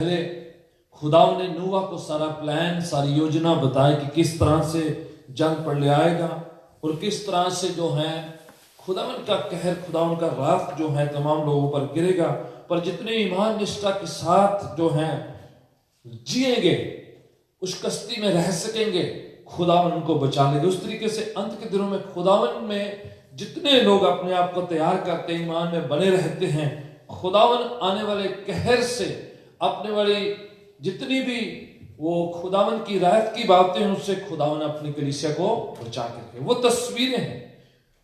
पहले खुदाव ने नूह को सारा प्लान, सारी योजना बताई कि किस तरह से जंग पर ले आएगा और किस तरह से जो है खुदावन का कहर, खुदावन का रात जो है तमाम लोगों पर गिरेगा। पर जितने ईमान निष्ठा के साथ जो है जिएंगे, उस कश्ती में रह सकेंगे, खुदावन उनको बचा लेंगे। उस तरीके से अंत के दिनों में खुदावन में जितने लोग अपने आप को तैयार करते हैं, ईमान में बने रहते हैं, खुदावन आने वाले कहर से अपने वाली जितनी भी वो खुदावन की राहत की बातें हैं, उससे खुदावन अपनी कलीसिया को बचा के रखे। वो तस्वीरें हैं।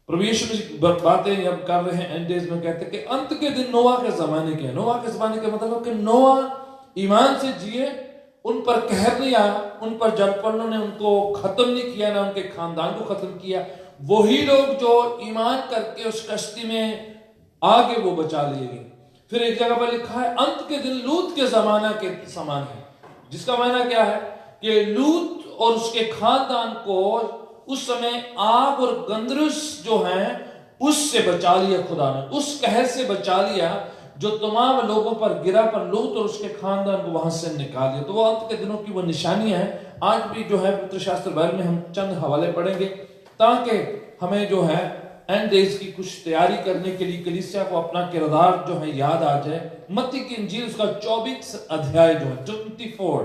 प्रभु यीशु मसीह बातें जब कर रहे हैं एंड डेज में, कहते हैं कि अंत के दिन नोआ के जमाने के। नोआ के जमाने का मतलब कि नोआ ईमान से जिए, उन पर कहर नहीं आया, उन पर जलपलों ने उनको खत्म नहीं किया, ना उनके खानदान को खत्म किया। वही लोग जो ईमान करके उस कश्ती में आगे वो बचा लिए गए। फिर एक जगह पर लिखा है अंत के दिन लूत के जमाना के समान है, जिसका मायना क्या है कि लूत और उसके खानदान को उस समय आग और गंधरस जो है उससे बचा लिया खुदा ने, उस कहर से बचा लिया जो तमाम लोगों पर गिरा, पर लूत और उसके खानदान को वहां से निकाल दिया। तो वो अंत के दिनों की वो निशानियां हैं। आज भी जो है पवित्र शास्त्र बाइबल में हम चंद हवाले पढ़ेंगे ताकि हमें जो है एंड डेज की कुछ तैयारी करने के लिए कलीसिया को अपना किरदार जो है याद आ जाए। मत्ती की इंजील उसका 24 अध्याय जो है 24,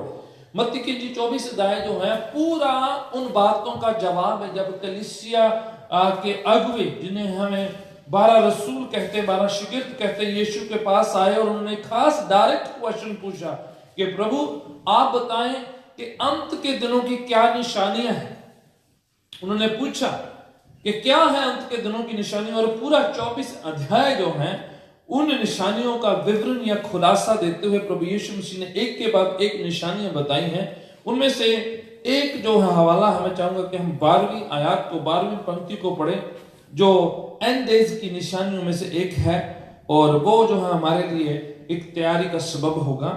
मत्ती की इंजील 24 अध्याय जो है पूरा उन बातों का जवाब है जब कलीसिया के अगुवे, जिन्हें हमें 12 रसूल कहते हैं, 12 शिगिर्द कहते हैं, यीशु के पास आए और उन्होंने खास डायरेक्ट क्वेश्चन पूछा कि प्रभु आप बताएं कि अंत के दिनों की क्या निशानियां हैं। उन्होंने पूछा कि क्या है अंत के दिनों की निशानी, और पूरा 24 अध्याय जो है उन निशानियों का विवरण या खुलासा देते हुए प्रभु यीशु मसीह ने एक के बाद एक निशानियां बताई हैं। उनमें से एक जो है हवाला हमें चाहूंगा कि हम 12वीं आयत को, 12वीं पंक्ति को पढ़ें, जो एंड डेज की निशानियों में से एक है, और वो जो है हमारे लिए एक तैयारी का सबब होगा।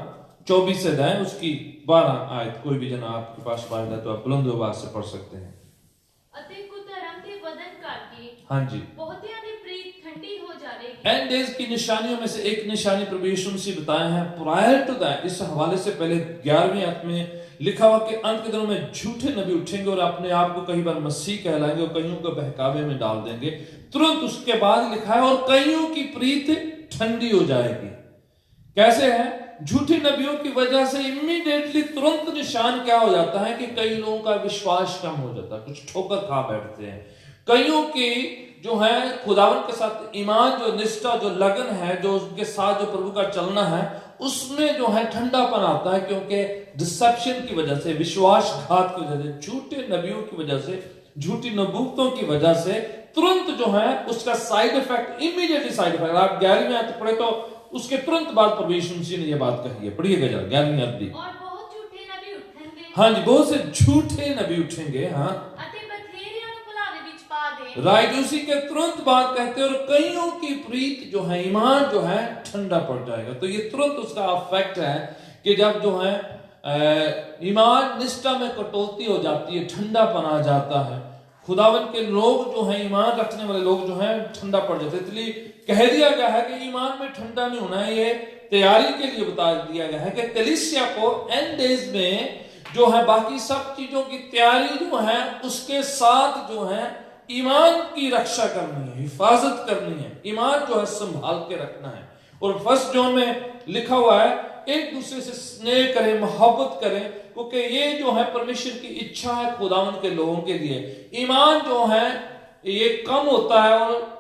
24 अध्याय उसकी 12 आयत, कोई भी जना आपके पास बाइबल है तो आप बुलंद आवाज से पढ़ सकते हैं। हाँ जी, एंड डेज की निशानियों में से एक निशानी प्रभु यीशु मसीह बताए हैं प्रायर टू दैट। इस हवाले से पहले 11वीं आयत में लिखा हुआ कि अंत के दिनों में झूठे नबी उठेंगे और अपने आप को कई बार मसीह कहलाएंगे और कईयों को बहकावे में डाल देंगे। तुरंत उसके बाद लिखा है और कईयों की प्रीत ठंडी हो जाएगी। कैसे है? झूठे नबियों की वजह से इमीडिएटली तुरंत निशान क्या हो जाता है कि कई लोगों का विश्वास कम हो जाता है, कुछ ठोकर खा बैठते हैं। कईयों की जो है खुदावन के साथ ईमान, जो निष्ठा, जो लगन है, जो उसके साथ जो प्रभु का चलना है, उसमें जो है ठंडापन आता है, क्योंकि डिसेप्शन की वजह से, विश्वासघात की वजह से, झूठे नबियों की वजह से, झूठी नबूवतों की वजह से तुरंत जो है उसका side effect, immediately side effect. आप 11वीं आयत पढ़े तो उसके तुरंत बाद प्रभु यीशु मसीह ने यह बात कही है। पढ़िएगा जरा 11वीं आयत भी। और बहुत झूठे नबी उठेंगे। हाँ जी, बहुत से झूठे नबी उठेंगे। हाँ, राइट, उसी के तुरंत बाद कहते हैं और कईयों की प्रीत जो है, ईमान जो है ठंडा पड़ जाएगा। तो ये तुरंत उसका इफेक्ट है कि जब जो है ईमान निष्ठा में कटौती हो जाती है, ठंडापन आ जाता है, खुदावन के लोग जो है, ईमान रखने वाले लोग जो है ठंडा पड़ जाते हैं। इसलिए कह दिया गया है कि ईमान में ठंडा नहीं होना है। ये तैयारी के लिए बता दिया गया है कि कलीसिया को एंड डेज में जो है बाकी सब चीजों की तैयारी जो है उसके साथ जो है ईमान की रक्षा करनी है, हिफाजत करनी है, ईमान जो है संभाल के रखना है। और फर्स्ट जॉन में लिखा हुआ है एक दूसरे से स्नेह करें, मोहब्बत करें, क्योंकि ये जो है परमेश्वर की इच्छा है खुदावन के लोगों के लिए। ईमान जो है ये कम होता है और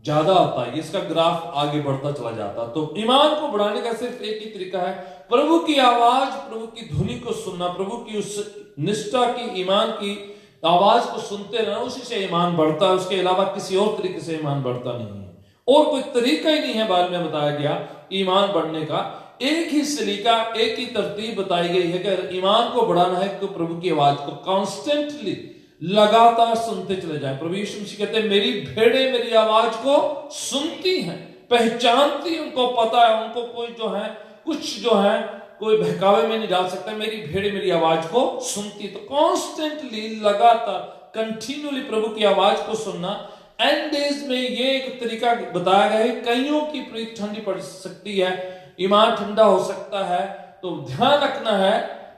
ज्यादा होता है, इसका ग्राफ आगे बढ़ता चला जाता है। तो ईमान को बढ़ाने का सिर्फ एक ही तरीका है, प्रभु की आवाज, प्रभु की धुनी को सुनना, प्रभु की उस निष्ठा की, ईमान की आवाज को सुनते रहना, उसी से ईमान बढ़ता है। उसके अलावा किसी और तरीके से ईमान बढ़ता नहीं है, और कोई तरीका ही नहीं है। बाद में बताया गया ईमान बढ़ने का एक ही सलीका, एक ही तरतीब बताई गई है कि ईमान को बढ़ाना है तो प्रभु की आवाज को कॉन्स्टेंटली, लगातार सुनते चले जाए। प्रभु यीशु मसीह कहते हैं मेरी भेड़ें मेरी आवाज को सुनती हैं, पहचानती, उनको पता है, उनको कोई जो है कुछ जो है कोई बहकावे में नहीं डाल सकता। मेरी भेड़ें मेरी आवाज को सुनती। तो कॉन्स्टेंटली, लगातार, कंटिन्यूली प्रभु की आवाज को सुनना। एंड डेज में ये एक तरीका बताया गया है। कईयों की प्रीत ठंडी पड़ सकती है, ईमान ठंडा हो सकता है, तो ध्यान रखना है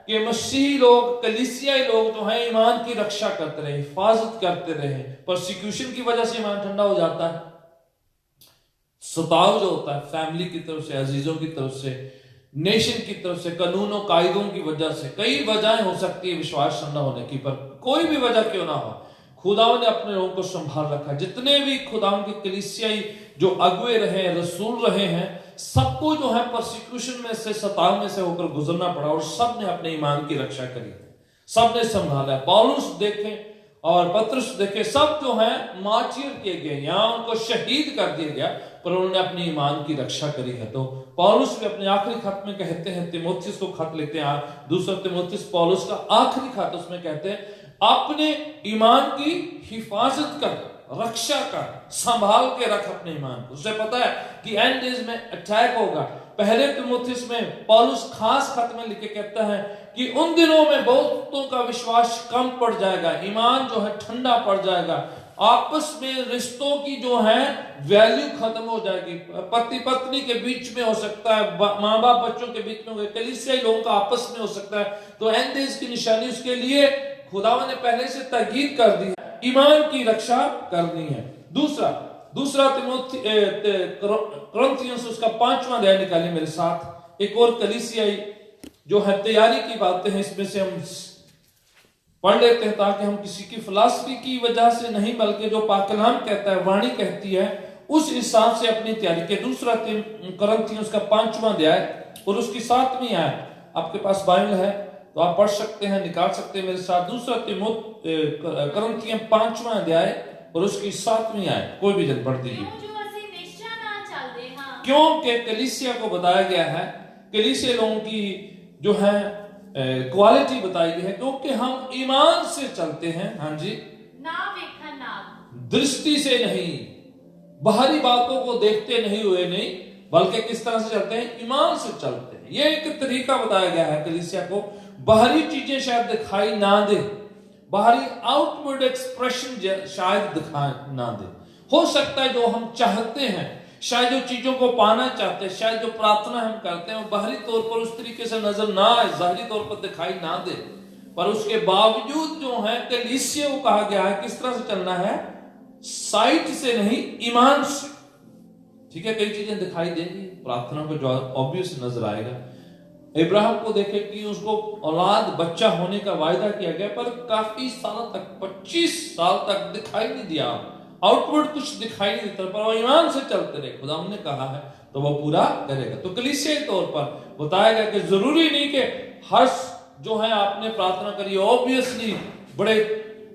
कि मसीही लोग, कलीसियाई लोग जो हैं, ईमान की रक्षा करते रहे, हिफाजत करते रहे। परसिक्यूशन की वजह से ईमान ठंडा हो जाता है, सताव जो होता है फैमिली की तरफ से, अजीजों की तरफ से, नेशन की तरफ से, कानूनों कायदों की वजह से, कई वजहें हो सकती है विश्वास ठंडा होने की, पर कोई भी वजह क्यों ना हो, खुदावन ने अपने लोगों को संभाल रखा। जितने भी खुदावन के कलीसियाई जो अगुए रहे, रसूल रहे हैं, सबको जो है परसिक्यूशन में से, सताव में से होकर गुजरना पड़ा, और सब ने अपने ईमान की रक्षा करी, सब ने संभाला। पौलुस देखें और पतरस देखे, सब जो है मार्टियर किए गए, यहां उनको शहीद कर दिया गया, पर उन्होंने अपनी ईमान की रक्षा करी है। तो पौलुस भी अपने आखिरी खत में कहते हैं, तिमोथियस को खत लिखते हैं, दूसरा तिमोथियस पौलुस का आखिरी खत, उसमें कहते हैं अपने ईमान की हिफाजत कर, रक्षा कर, संभाल के रख अपने ईमान को। उसे पता है कि एंड डेज में अटैक होगा। पहले तिमोथियस में पौलुस खास खत में लिख के कहता है कि उन दिनों में बहुतों का विश्वास कम पड़ जाएगा, ईमान जो है ठंडा पड़ जाएगा, आपस में रिश्तों की जो है वैल्यू खत्म हो जाएगी, पति पत्नी के बीच में हो सकता है, माँ बाप बच्चों के बीच में हो, कलीसियाई लोगों का आपस में हो सकता है। तो एंड डेज की निशानी, उसके लिए खुदावन ने पहले से ताकीद कर दी है, ईमान की रक्षा करनी है। दूसरा कुरिन्थियंस उसका 5वां अध्याय निकालिए मेरे साथ। एक और कलीसियाई जो है तैयारी की बातें हैं, इसमें से हम पढ़ लेते हैं, ताकि हम किसी की फिलॉसफी की वजह से नहीं, बल्कि जो पाक कलाम कहता है, वाणी कहती है, उस हिसाब से अपनी तैयारी के। दूसरा कुरिन्थियंस का 5वां अध्याय और उसकी 7वीं आयत, आपके पास बाइबल है तो आप पढ़ सकते हैं, निकाल सकते हैं मेरे साथ। दूसरा कुरिन्थियंस 5वां अध्याय और उसकी 7वीं आयत, कोई भी जन पढ़ दीजिए। क्योंकि कलीसिया को बताया गया है, कलीसिया लोगों की जो है क्वालिटी बताई गई है, क्योंकि हम ईमान से चलते हैं। हाँ जी, दृष्टि से नहीं, बाहरी बातों को देखते नहीं हुए नहीं, बल्कि किस तरह से चलते हैं, ईमान से चलते हैं। यह एक तरीका बताया गया है कलीसिया को। बाहरी चीजें शायद दिखाई ना दे, बाहरी आउटवर्ड एक्सप्रेशन शायद दिखाई ना दे, हो सकता है जो हम चाहते हैं, शायद जो चीजों को पाना चाहते हैं, शायद जो प्रार्थना हम करते हैं, वो बाहरी तौर पर उस तरीके से नजर ना आए, जाहिरी तौर पर दिखाई ना दे, पर उसके बावजूद जो है कलीसिया को कहा गया है किस तरह से चलना है, साइट से नहीं, ईमान से। ठीक है, कई चीजें दिखाई देंगी, प्रार्थना को जो ऑब्वियस नजर आएगा। इब्राहिम को देखे कि उसको औलाद, बच्चा होने का वायदा किया गया, पर काफी सालों तक, 25 साल तक दिखाई नहीं दिया, आउटवर्ड कुछ दिखाई नहीं देता, पर वो ईमान से चलते रहे। खुदा ने कहा है तो वो पूरा करेगा। तो कलीसियाई तौर पर बताया गया कि जरूरी नहीं कि हर जो है आपने प्रार्थना करी, ऑब्वियसली बड़े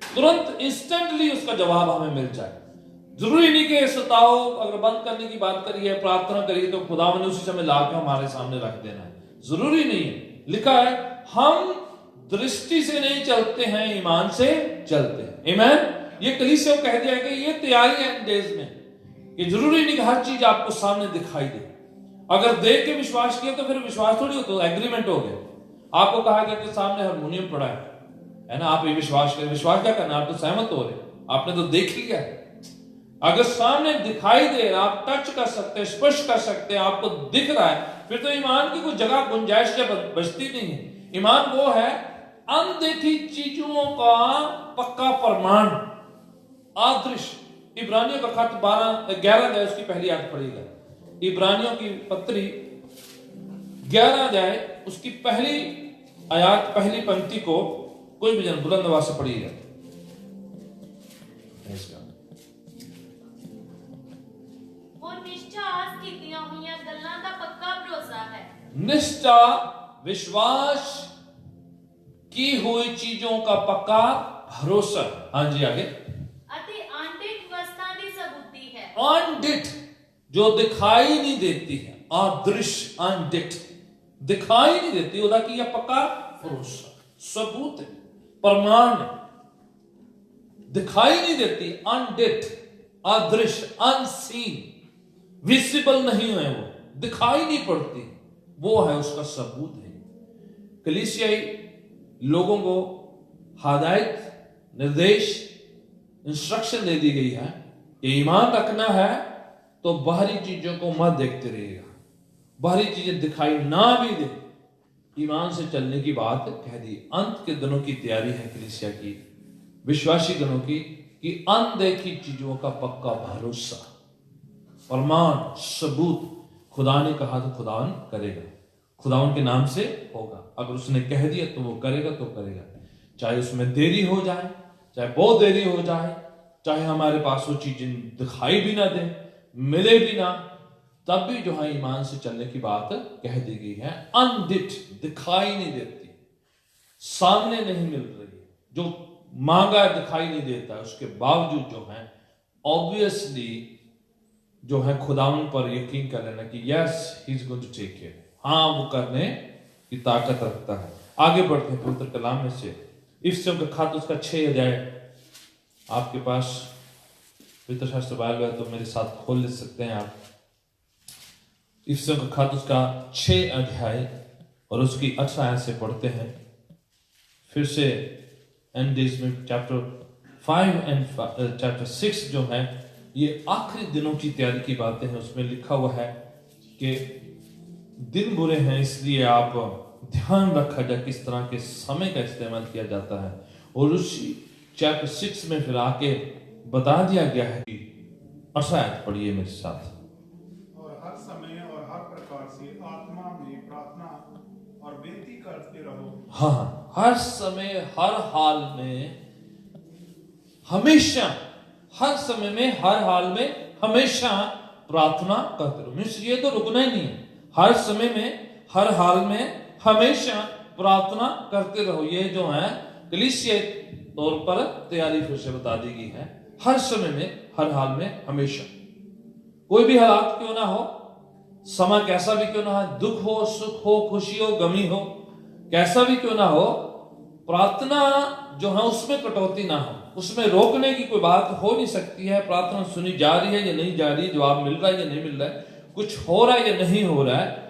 तुरंत इंस्टेंटली उसका जवाब हमें मिल जाए। जरूरी नहीं कि सताओ, अगर बंद करने की बात करी है, प्रार्थना करी, तो खुदा ने उसी समय लाके हमारे सामने रख देना है, जरूरी नहीं है। लिखा है हम दृष्टि से नहीं चलते हैं, ईमान से चलते हैं। आमीन। ये कलीसिया को कह दिया कि ये तैयारी है इन डेज में, कि जरूरी नहीं कि हर चीज आपको सामने दिखाई दे। अगर देख के विश्वास किया तो फिर विश्वास थोड़ी होता, तो एग्रीमेंट हो गया। आपको कहा गया कि सामने हारमोनियम पड़ा है ना, आप ये विश्वास करें। विश्वास क्या करना, आप तो सहमत हो रहे, आपने तो देख लिया है। अगर सामने दिखाई दे रहा, आप टच कर सकते हैं, स्पर्श कर सकते हैं, आपको दिख रहा है, फिर तो ईमान की कोई जगह गुंजाइश बचती नहीं है। ईमान वो है अनदेखी चीजों का पक्का प्रमाण, अदृश्य। इब्रानियों का खत 11 अध्याय उसकी पहली आयत पढ़िएगा। इब्रानियों की पत्री 11 अध्याय उसकी पहली आयत, पहली पंक्ति को कोई भी जन बुलंद आवाज से पढ़िएगा। निष्ठा विश्वास की हुई चीजों का पक्का भरोसा। हाँ जी, आगे। अनडिट जो दिखाई नहीं देती है, अदृश्य, अनडिट दिखाई नहीं देती, ओदा की यह पक्का भरोसा, सबूत है, प्रमाण है। दिखाई नहीं देती, अनडिट, अदृश्य, अनसीन, विजिबल नहीं है, वो दिखाई नहीं पड़ती, वो है उसका सबूत है। कलीसियाई लोगों को हिदायत, निर्देश, इंस्ट्रक्शन दे दी गई है कि ईमान रखना है तो बाहरी चीजों को मत देखते रहिएगा। बाहरी चीजें दिखाई ना भी दे, ईमान से चलने की बात कह दी। अंत के दिनों की तैयारी है कलीसिया की, विश्वासी जनों की, कि अनदेखी चीजों का पक्का भरोसा, प्रमाण, सबूत। खुदा ने कहा तो खुदा करेगा, खुदा उनके नाम से होगा। अगर उसने कह दिया तो वो करेगा तो करेगा, चाहे उसमें देरी हो जाए, चाहे बहुत देरी हो जाए, चाहे हमारे पास वो चीजें दिखाई भी ना दे, मिले भी ना, तब भी जो है ईमान से चलने की बात कह दी गई है। अनडिट, दिखाई नहीं देती, सामने नहीं मिल रही, जो मांगा दिखाई नहीं देता, उसके बावजूद जो है ऑब्वियसली जो है खुदावन पर यकीन कर लेना कि yes he is going to take care, हाँ वो करने की ताकत रखता है। आगे बढ़ते हैं पवित्र कलाम में से। इफ्सियों का खत उसका 6 अध्याय, आपके पास पवित्र शास्त्र बाइबल है तो मेरे साथ खोल ले सकते हैं आप। इफ्सियों का खत उसका 6 अध्याय और उसकी 18 आयत से पढ़ते हैं। फिर से एंड डेज में चैप्टर 5 एंड चैप्टर 6 जो है ये आखिरी दिनों की तैयारी की बातें हैं। उसमें लिखा हुआ है कि दिन बुरे हैं, इसलिए आप ध्यान रखा जाए किस तरह के समय का इस्तेमाल किया जाता है। और उसी चैप्टर 6 में फिर आके बता दिया गया है कि 18 आयत पढ़िए मेरे साथ। और हर समय और हर प्रकार से आत्मा में प्रार्थना और विनती करते रहो। हाँ, हर समय, हर हाल में, हमेशा, हर समय में, हर हाल में, हमेशा प्रार्थना करते रहो। मीन्स ये तो रुकना ही नहीं है, हर समय में, हर हाल में, हमेशा प्रार्थना करते रहो। ये जो है कलीसिया तौर पर तैयारी फिर से बता दी गई है। हर समय में, हर हाल में, हमेशा, कोई भी हालात क्यों ना हो, समय कैसा भी क्यों ना हो, दुख हो, सुख हो, खुशी हो, गमी हो, कैसा भी क्यों ना हो, प्रार्थना जो है उसमें कटौती ना हो, उसमें रोकने की कोई बात हो नहीं सकती है। प्रार्थना सुनी जा रही है या नहीं जा रही, जवाब मिल रहा है या नहीं मिल रहा है, कुछ हो रहा है या नहीं हो रहा है,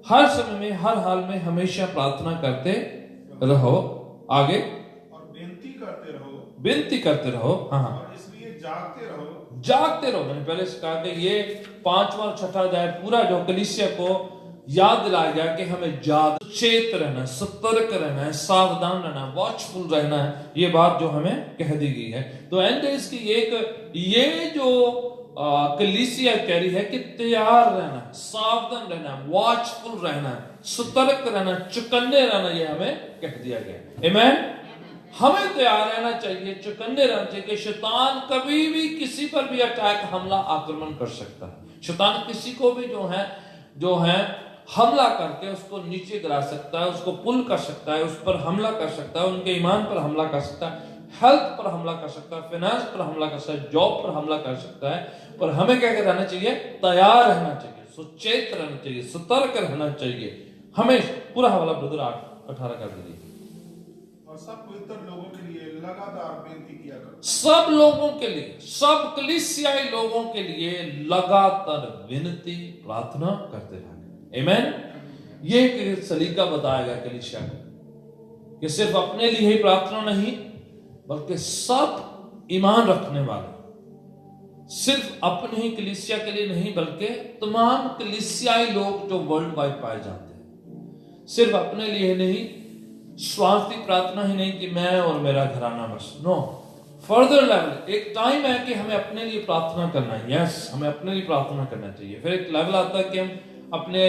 हर समय में, हर हाल में, हमेशा प्रार्थना करते रहो। आगे, और विनती करते रहो, विनती करते रहो। हाँ, और इसलिए जागते रहो। जागते रहो। मैंने पहले से कहा कि ये 5वां और 6ठा अध्याय पूरा जो कलीसिया को याद दिलाया गया कि हमें सचेत रहना है, सतर्क रहना है, सावधान रहना है, वॉचफुल रहना है। ये बात जो हमें कह दी गई है। तो एंड डेज की एक ये जो कलीसिया कह रही है कि तैयार रहना, सावधान रहना, वॉचफुल रहना, सतर्क रहना, चौकन्ने रहना, ये हमें कह दिया गया। आमीन। हमें तैयार रहना चाहिए, चौकन्ने रहना चाहिए कि शैतान कभी भी किसी पर भी अटैक, हमला, आक्रमण कर सकता है। शैतान किसी को भी जो है हमला करके उसको नीचे गिरा सकता है, उसको पुल कर सकता है, उस पर हमला कर सकता है, उनके ईमान पर हमला कर सकता है, हेल्थ पर हमला कर सकता है, फाइनेंस पर हमला कर सकता है, जॉब पर हमला कर सकता है। पर हमें क्या रहना चाहिए? तैयार रहना चाहिए, सचेत रहना चाहिए, सतर्क रहना चाहिए। हमें पूरा हवाला ब्रदर 18 कर दीजिए। और सब पवित्र लोगों के लिए लगातार विनती किया करो। सब लोगों के लिए, सब कलीसियाई लोगों के लिए लगातार विनती, प्रार्थना करते रहना। आमीन। ये एक सलीका बताया गया कलीसिया को कि सिर्फ अपने लिए ही प्रार्थना नहीं, बल्कि सब ईमान रखने वाले, सिर्फ अपने ही कलीसिया के लिए नहीं, बल्कि तमाम कलीसियाई लोग जो वर्ल्ड वाइड पाए जाते हैं, सिर्फ अपने लिए नहीं, स्वार्थी प्रार्थना ही नहीं कि मैं और मेरा घराना बस, नो, फर्दर लेवल। एक टाइम है कि हमें अपने लिए प्रार्थना करना है, यस, हमें अपने लिए प्रार्थना करना चाहिए। फिर एक लेवल आता है कि हम अपने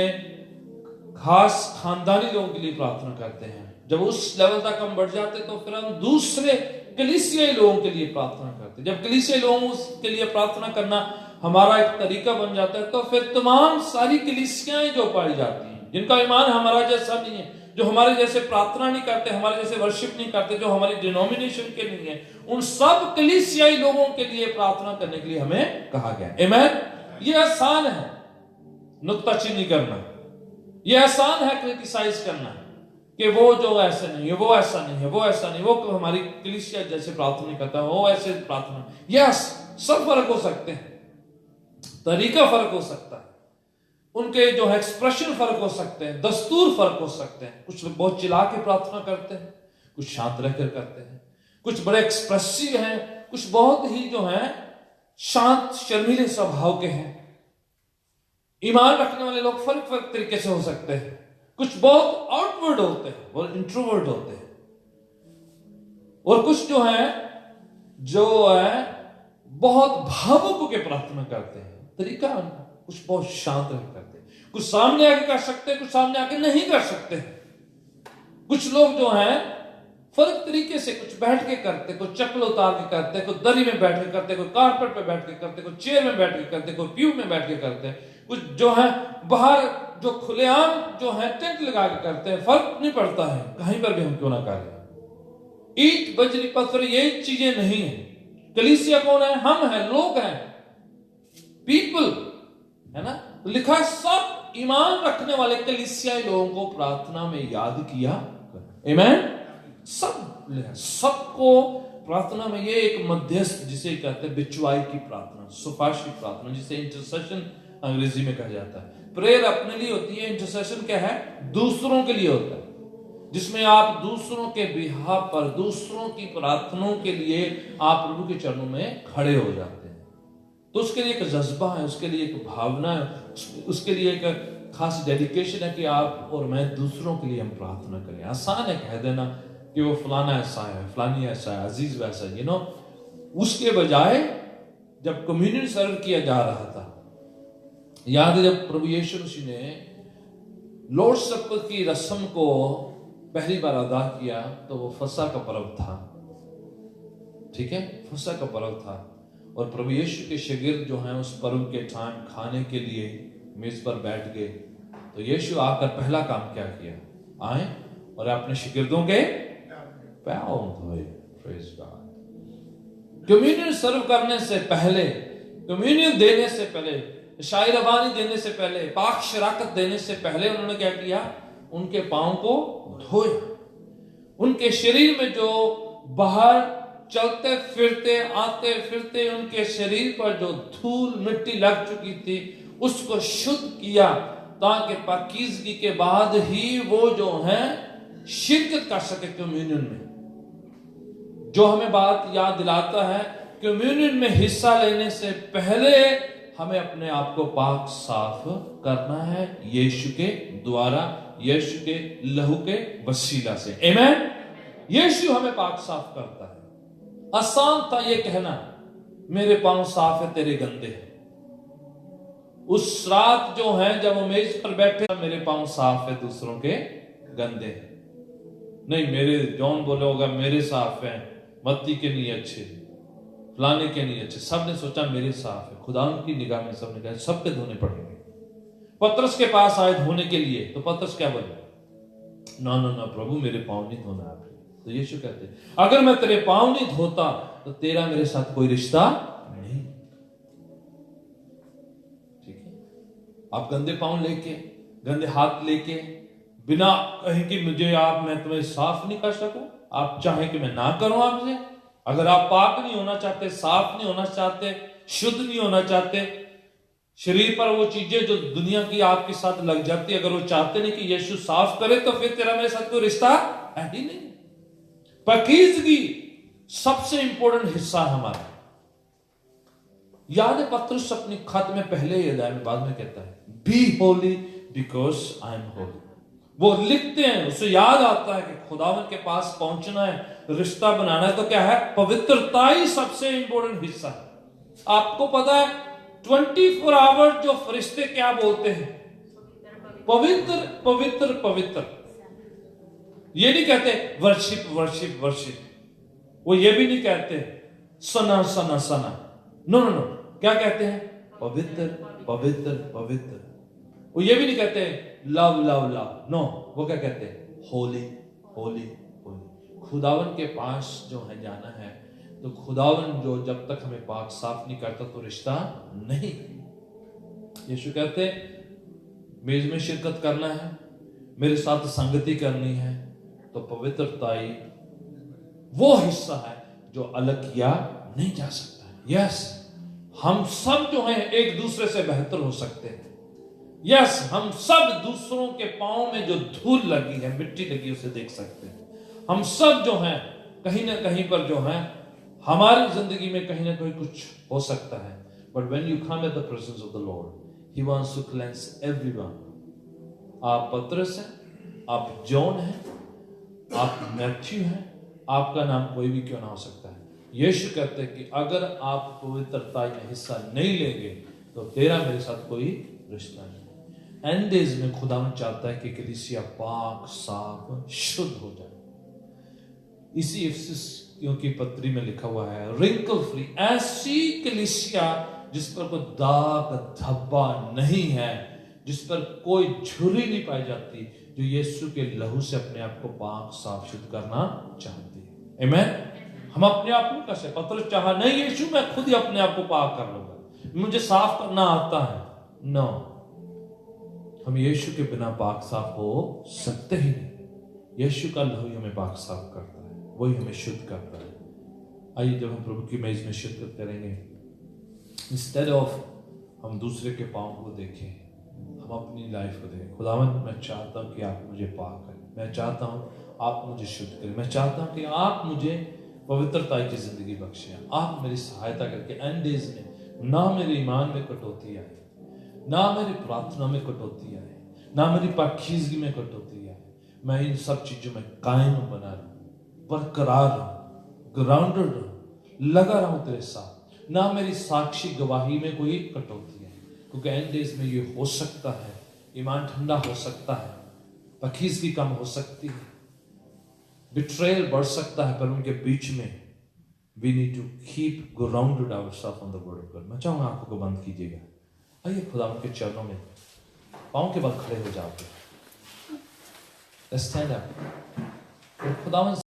खास खानदानी लोगों के लिए प्रार्थना करते हैं। जब उस लेवल तक हम बढ़ जाते तो फिर हम दूसरे कलीसियाई लोगों के लिए प्रार्थना करते हैं। जब कलीसियाई लोगों के लिए प्रार्थना करना हमारा एक तरीका बन जाता है, तो फिर तमाम सारी कलीसियाएं जो पाई जाती हैं, जिनका ईमान हमारा जैसा नहीं है, जो हमारे जैसे प्रार्थना नहीं करते, हमारे जैसे वर्शिप नहीं करते, जो हमारी डिनोमिनेशन के नहीं है, उन सब कलीसियाई लोगों के लिए प्रार्थना करने के लिए हमें कहा गया। आमीन। ये आसान है नुक्ताचीनी करना, ये आसान है क्रिटिसाइज करना कि वो जो ऐसे नहीं है, वो ऐसा नहीं है, वो ऐसा नहीं, वो हमारी कलीसिया जैसे प्रार्थना नहीं करता, वो ऐसे प्रार्थना। यस, सब फर्क हो सकते हैं, तरीका फर्क हो सकता है, उनके जो है एक्सप्रेशन फर्क हो सकते हैं, दस्तूर फर्क हो सकते हैं। कुछ लोग बहुत चिल्ला के प्रार्थना करते हैं, कुछ शांत रहकर करते हैं, कुछ बड़े एक्सप्रेसिव हैं, कुछ बहुत ही जो है शांत शर्मीले स्वभाव के हैं। ईमान रखने वाले लोग फर्क तरीके से हो सकते हैं। कुछ बहुत आउटवर्ड होते हैं, वो इंट्रोवर्ट होते हैं, और कुछ जो है बहुत भावुक होकर प्रार्थना करते हैं। तरीका उनका कुछ बहुत शांत रह करते हैं, कुछ सामने आके कर सकते हैं, कुछ सामने आके नहीं कर सकते। कुछ लोग जो हैं फर्क तरीके से, कुछ बैठ के करते, कोई चप्पल उतार के करते, कोई दरी में बैठ के करते, कोई कारपेट पे बैठ के करते, कोई चेयर में बैठ के करते, कोई प्यू में बैठ के करते, कुछ जो है बाहर जो खुलेआम जो है टेंट लगा के करते हैं। फर्क नहीं पड़ता है, कहीं पर भी हम क्यों ना करें। ईंट बजरी पत्थर ये चीजें नहीं है। कलीसिया कौन है? हम हैं, लोग हैं, पीपल है ना। तो लिखा है सब ईमान रखने वाले कलीसियाई लोगों को प्रार्थना में याद किया। आमीन। सबको प्रार्थना में, ये एक मध्यस्थ जिसे कहते हैं बिचवाई की प्रार्थना, सुफाश की प्रार्थना, जिसे इंटरसेशन अंग्रेजी में कहा जाता है। प्रेयर अपने लिए होती है, इंटरसेशन क्या है? दूसरों के लिए होता है, जिसमें आप दूसरों के बिहाफ पर, दूसरों की प्रार्थनाओं के लिए आप प्रभु के चरणों में खड़े हो जाते हैं। तो उसके लिए एक जज्बा है, उसके लिए एक भावना है, उसके लिए एक खास डेडिकेशन है कि आप और मैं दूसरों के लिए हम प्रार्थना करें। आसान है कह देना कि वो फलाना ऐसा है, फलानी ऐसा है, अजीज वैसा है, उसके बजाय जब कम्युनियन सर्व किया जा रहा था, याद है जब प्रभु यीशु मसीह ने लॉर्ड सपर की रस्म को पहली बार अदा किया, तो वो फसह का पर्व था। ठीक है, फसह का पर्व था, और प्रभु यीशु के शागिर्द जो हैं उस पर्व के टाइम खाने के लिए मेज पर बैठ गए। तो यीशु आकर पहला काम क्या किया? आए और अपने शागिर्दों के पैर धोए। Praise God. कम्युनियन सर्व करने से पहले, कम्युनियन देने से पहले, शाही रबानी देने से पहले, पाक शराकत देने से पहले उन्होंने क्या किया? उनके पांव को धोए। उनके शरीर में जो बाहर चलते फिरते आते फिरते उनके शरीर पर जो धूल मिट्टी लग चुकी थी उसको शुद्ध किया, ताकि पाकीज़गी के बाद ही वो जो है शिरकत कर सके कम्युनियन में। जो हमें बात याद दिलाता है, कम्युनियन में हिस्सा लेने से पहले हमें अपने आप को पाक साफ करना है, यीशु के द्वारा, यीशु के लहू के वसीला से। आमीन। यीशु हमें पाक साफ करता है। आसान था ये कहना, मेरे पांव साफ है, तेरे गंदे हैं। उस रात जो है जब वो मेज पर बैठे, मेरे पांव साफ है, दूसरों के गंदे हैं। नहीं, मेरे जॉन बोले होगा मेरे साफ हैं, मत्ती के नहीं अच्छे, फलाने के नहीं अच्छे। सब ने सोचा मेरे साफ है। खुदा की निगाह में सबने कहा सबके धोने पड़ेंगे। पतरस के पास आए धोने के लिए, तो पतरस क्या बोले? ना ना ना प्रभु, मेरे पांव नहीं धोना आपने। तो यीशु कहते अगर मैं तेरे पांव नहीं धोता तो तेरा मेरे साथ कोई रिश्ता नहीं। ठीक है, आप गंदे पांव लेके, गंदे हाथ लेके, बिना कहे कि मुझे मैं तुम्हें साफ नहीं कर सकूं, आप चाहे कि मैं ना करूं आपसे। अगर आप पाक नहीं होना चाहते, साफ नहीं होना चाहते, शुद्ध नहीं होना चाहते, शरीर पर वो चीजें जो दुनिया की आपके साथ लग जाती, अगर वो चाहते नहीं कि यीशु साफ करे, तो फिर तेरा मेरे साथ कोई रिश्ता है ही नहीं। पाकीज़गी सबसे इंपॉर्टेंट हिस्सा है हमारा। याद है पतरस अपनी खत में पहले ही अध्याय में बाद में कहता है, be holy because I am holy. वो लिखते हैं, उसे याद आता है कि खुदावन के पास पहुंचना है, रिश्ता बनाना है, तो क्या है? पवित्रता ही सबसे इंपॉर्टेंट हिस्सा है। आपको पता है 24 आवर जो फरिश्ते क्या बोलते हैं? पवित्र पवित्र पवित्र। ये नहीं कहते वर्शिप वर्शिप वर्शिप, वो ये भी नहीं कहते सना सना सना, नो नो नो। क्या कहते हैं? पवित्र पवित्र पवित्र। वो ये भी नहीं कहते लव लव लव, नो। वो क्या कहते हैं? होली होली होली। खुदावन के पास जो है जाना है, तो खुदावन जो जब तक हमें पाक साफ नहीं करता तो रिश्ता नहीं। यीशु कहते मेज में शिरकत करना है, मेरे साथ संगति करनी है, तो पवित्रता ही वो हिस्सा है जो अलग किया नहीं जा सकता। यस, हम सब जो हैं एक दूसरे से बेहतर हो सकते हैं। यस, हम सब दूसरों के पांव में जो धूल लगी है, मिट्टी लगी, उसे देख सकते हैं। हम सब जो हैं कहीं ना कहीं पर जो हैं हमारी जिंदगी में कहीं ना कहीं कुछ हो सकता है, but when you come at the presence of the Lord, he wants to cleanse everyone. आप पतरस हैं, आप जॉन हैं, आप मैथ्यू हैं, आपका नाम कोई भी क्यों ना हो सकता है। यीशु कहते हैं कि अगर आप पवित्रता में हिस्सा नहीं लेंगे तो तेरा मेरे साथ कोई रिश्ता नहीं। एंड डेज में खुदा चाहता है कि कलीसिया पाक साफ शुद्ध हो जाए। इसी इफिसियों की पत्री में लिखा हुआ है, रिंकल फ्री, ऐसी कलीसिया जिस पर कोई दाग धब्बा नहीं है, जिस पर कोई झुर्री नहीं पाई जाती, जो यीशु के लहू से अपने आप को पाक साफ शुद्ध करना चाहती है। आमीन। हम अपने आप को कैसे, पतरस चाहा नहीं यीशु मैं खुद ही अपने आप को पाक कर लूंगा, मुझे साफ करना आता है। नो, हम यीशु के बिना पाक साफ हो सकते ही नहीं। यीशु का लहू हमें पाक साफ करता है, वही हमें शुद्ध करता है। आइए जब हम प्रभु की मेज में शिरकत करेंगे, इंस्टेड ऑफ हम दूसरे के पाँव को देखें, हम अपनी लाइफ को देखें। खुदावंद मैं चाहता हूँ कि आप मुझे पाक करें, मैं चाहता हूँ आप मुझे शुद्ध करें, मैं चाहता हूँ कि आप मुझे पवित्रता की जिंदगी बख्शें। आप मेरी सहायता करके एंड डेज में ना मेरे ईमान में कटौती आए, ना मेरी प्रार्थना में कटौती आए, ना मेरी पाकीज़गी में कटौती आए। मैं इन सब चीजों में कायम बना रहूं, बरकरार रहूं, ग्राउंडेड रहूं, लगा रहूं तेरे साथ। ना मेरी साक्षी गवाही में कोई कटौती है, क्योंकि एंड डेज में ये हो सकता है ईमान ठंडा हो सकता है, पाकीज़गी कम हो सकती है, बिट्रेयल बढ़ सकता है, पर उनके बीच में we need to keep grounded ourselves on the word of God। मैं चाहूंगा आंखों को बंद कीजिएगा। आइए खुदा के चरणों में पाँव के बल खड़े हो जाओगे। Let's stand up। खुदा